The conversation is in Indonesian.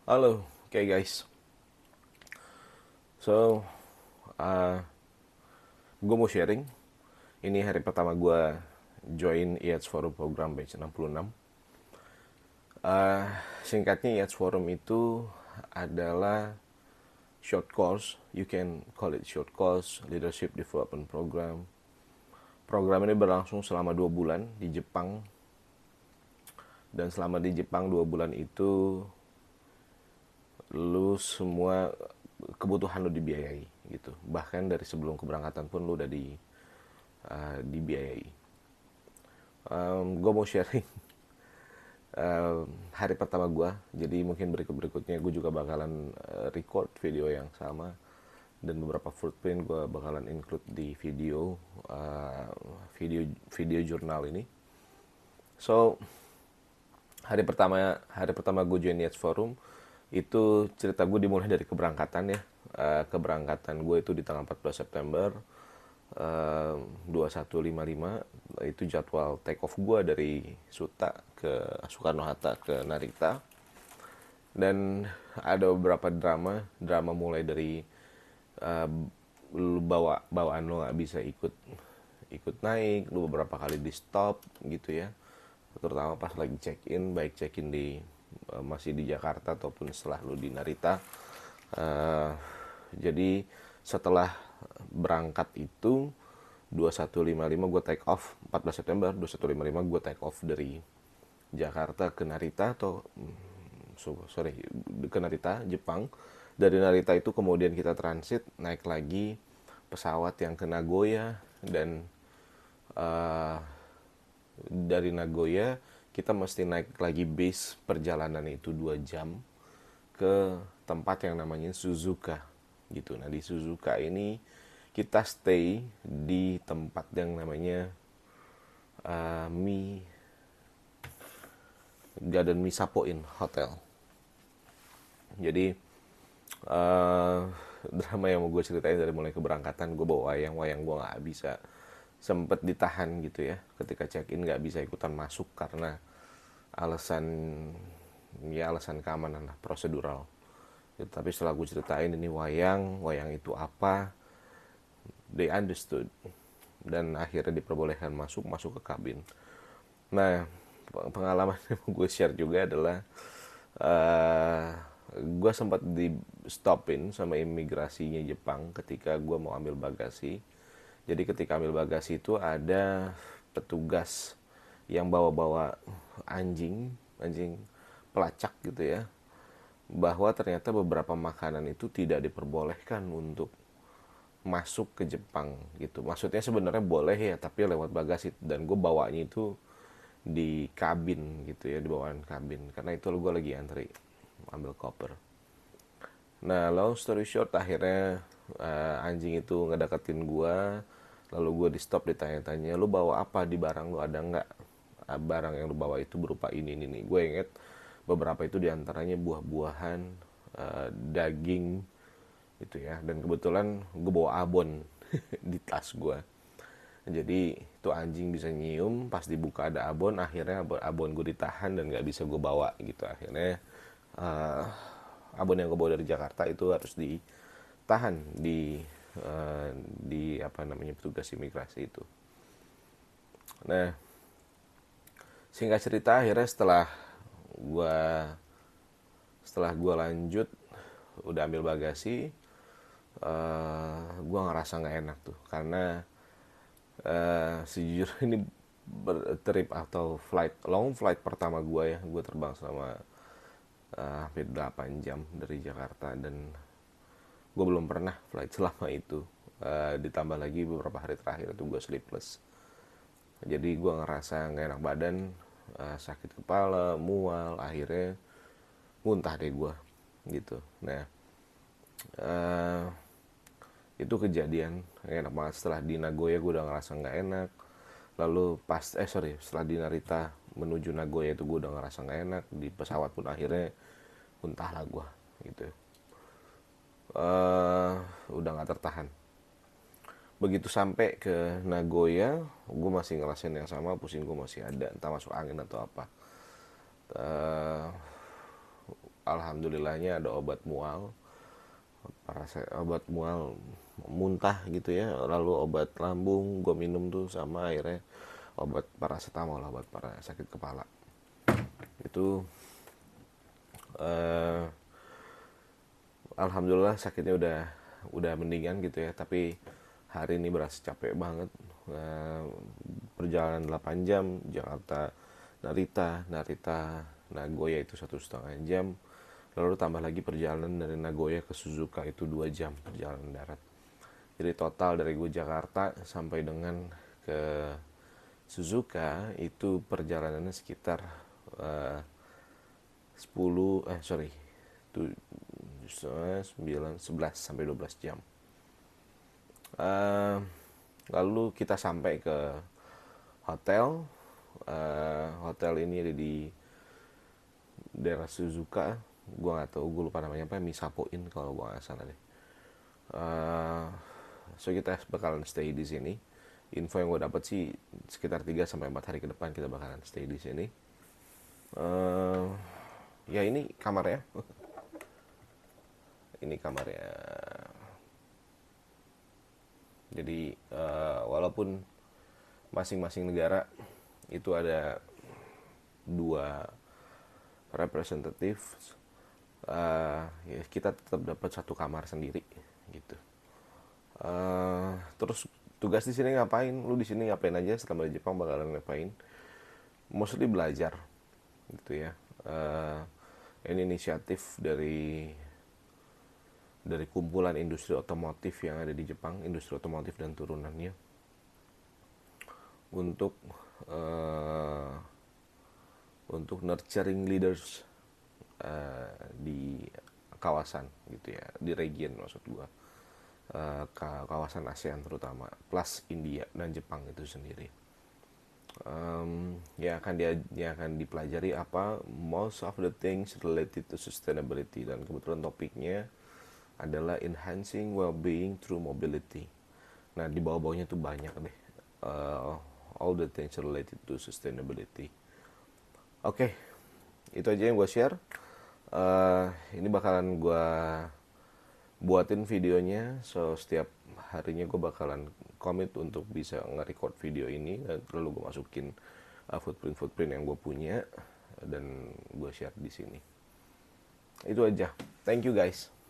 Halo, oke guys. So, uh, gue mau sharing. Ini hari pertama gue join IELTS Forum program batch 66. Uh, Singkatnya IELTS Forum itu adalah short course. You can call it short course, leadership development program. Program ini berlangsung selama 2 bulan di Jepang. Dan selama di Jepang 2 bulan itu lu semua kebutuhan lu dibiayai gitu. Bahkan dari sebelum keberangkatan pun lu udah dibiayai. Gue mau sharing hari pertama gue, jadi mungkin berikutnya gue juga bakalan record video yang sama, dan beberapa footprint gue bakalan include di uh, video video jurnal ini. So, hari pertama gue join Yates Forum itu, cerita gue dimulai dari keberangkatan ya. Keberangkatan gue itu di tanggal 14 September 2155. Itu jadwal take off gue dari Suta ke Soekarno-Hatta ke Narita. Dan ada beberapa drama mulai dari uh, lu bawaan lo nggak bisa ikut ikut naik, lu beberapa kali di stop gitu ya, terutama pas lagi check in, baik check in di masih di Jakarta ataupun setelah lu di Narita. Uh, jadi setelah berangkat itu 2155 gue take off, 14 September 2155 gue take off dari Jakarta ke Narita, atau sorry, ke Narita, Jepang. Dari Narita itu kemudian kita transit naik lagi pesawat yang ke Nagoya, dan uh, dari Nagoya kita mesti naik lagi base, perjalanan itu 2 jam ke tempat yang namanya Suzuka gitu. Nah, di Suzuka ini kita stay di tempat yang namanya Mi Garden Misapo Inn Hotel. Jadi uh, drama yang mau gue ceritain dari mulai keberangkatan, gue bawa wayang gue nggak bisa, sempet ditahan gitu ya ketika check in, nggak bisa ikutan masuk karena alasan, ya alasan keamanan lah, prosedural gitu. Tapi setelah gue ceritain ini wayang itu apa, they understood, dan akhirnya diperbolehkan masuk ke kabin. Nah, pengalaman yang gue share juga adalah uh, gue sempat di stopin sama imigrasinya Jepang ketika gue mau ambil bagasi. Jadi ketika ambil bagasi itu ada petugas yang bawa-bawa anjing pelacak gitu ya, bahwa ternyata beberapa makanan itu tidak diperbolehkan untuk masuk ke Jepang gitu. Maksudnya sebenarnya boleh ya, tapi lewat bagasi, dan gue bawanya itu di kabin gitu ya, di bawaan kabin, karena itu gue lagi antri ambil koper. Nah, long story short, akhirnya anjing itu ngedeketin gue, lalu gue di stop, ditanya-tanya, lu bawa apa, di barang lu ada nggak barang yang lu bawa itu berupa ini nih. Gue inget beberapa itu diantaranya buah-buahan, daging gitu ya, dan kebetulan gue bawa abon di tas gue. Jadi itu anjing bisa nyium, pas dibuka ada abon, akhirnya abon gue ditahan dan nggak bisa gue bawa gitu. Akhirnya uh, abon yang gue bawa dari Jakarta itu harus ditahan di apa namanya, petugas imigrasi itu. Nah, singkat cerita, akhirnya gue setelah gue lanjut udah ambil bagasi, gue ngerasa nggak enak tuh, karena sejujurnya ini trip atau long flight pertama gue ya. Gue terbang selama hampir 8 jam dari Jakarta, dan gue belum pernah flight selama itu. Ditambah lagi beberapa hari terakhir itu gue sleepless, jadi gue ngerasa nggak enak badan, sakit kepala, mual, akhirnya muntah deh gue gitu. Nah, uh, itu kejadian gak enak banget. Setelah di Nagoya gue udah ngerasa nggak enak, lalu setelah di Narita menuju Nagoya itu gue udah ngerasa nggak enak, di pesawat pun akhirnya muntah lah gue gitu. Udah nggak tertahan. Begitu sampai ke Nagoya, gue masih ngerasain yang sama, pusing gue masih ada, entah masuk angin atau apa. uh, alhamdulillahnya ada obat mual, obat mual muntah gitu ya, lalu obat lambung gue minum tuh, sama akhirnya obat paracetamol, obat para sakit kepala itu. eh, Alhamdulillah sakitnya udah mendingan gitu ya, tapi hari ini berasa capek banget. Eh, Perjalanan 8 jam Jakarta Narita, Narita Nagoya itu 1,5 jam, lalu tambah lagi perjalanan dari Nagoya ke Suzuka itu 2 jam perjalanan darat. Jadi total dari gue Jakarta sampai dengan ke Suzuka itu perjalanannya sekitar eh, 10 sorry tuh 9 11 sampai 12 jam. Eh, Lalu kita sampai ke hotel. Hotel ini ada di daerah Suzuka. Gue nggak tahu, gue lupa namanya apa, Misapo Inn kalau gue nggak salah deh. Eh, so kita bakalan stay di sini. Info yang gue dapat sih sekitar 3 sampai 4 hari ke depan kita bakalan stay di sini. Eh, Ya ini kamarnya. Ini kamarnya. Jadi walaupun masing-masing negara itu ada 2 representatif, ya kita tetap dapat 1 kamar sendiri gitu. Terus tugas di sini ngapain? Lu di sini ngapain aja selama di Jepang, bakalan ngapain? Mostly belajar gitu ya. Ini inisiatif dari kumpulan industri otomotif yang ada di Jepang, industri otomotif dan turunannya, untuk nurturing leaders di kawasan gitu ya, di region maksud gua, kawasan ASEAN terutama, plus India dan Jepang itu sendiri. Yang akan dipelajari apa, most of the things related to sustainability, dan kebetulan topiknya adalah enhancing well-being through mobility. Nah di bawah-bawahnya tuh banyak deh, all the things related to sustainability. Oke, itu aja yang gue share. Ini bakalan gue buatin videonya, so setiap harinya gue bakalan komit untuk bisa nge-record video ini, lalu gue masukin footprint yang gue punya dan gue share di sini. Itu aja. Thank you guys.